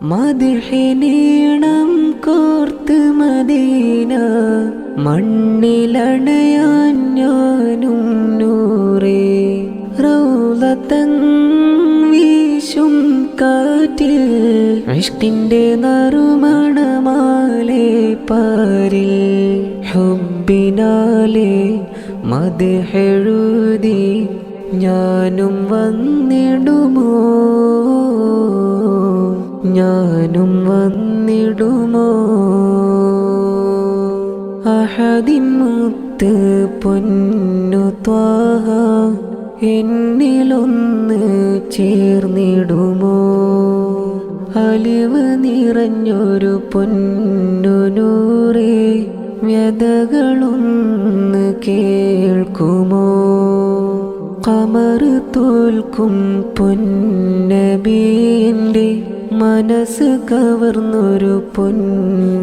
മദ്ഹിനീണം കോർത്ത് മദീന മണ്ണിലണയാൻ ഞാനും നൂറേ റൗളത്തൻ വീശും കാറ്റിൽ ഇഷ്കിന്റെ നറുമണമാലേ പാരിൽ ഹുബ്ബിനാലേ മദ്ഹെഴുതി ഞാനും വന്നിടുമോ ഞാനും വന്നിടുമോ അഹദിൻ മുത്ത് പൊന്നു ത്വാഹ എന്നിലൊന്ന് ചേർന്നിടുമോ അലിവ് നിറഞ്ഞൊരു പൊന്നു നൂറേ വ്യതകളൊന്ന് കേൾക്കുമോ ഖമർ തോൽക്കും പൊന്നബീന്റെ മനസ്സ് കവർന്നൊരു പൊന്നു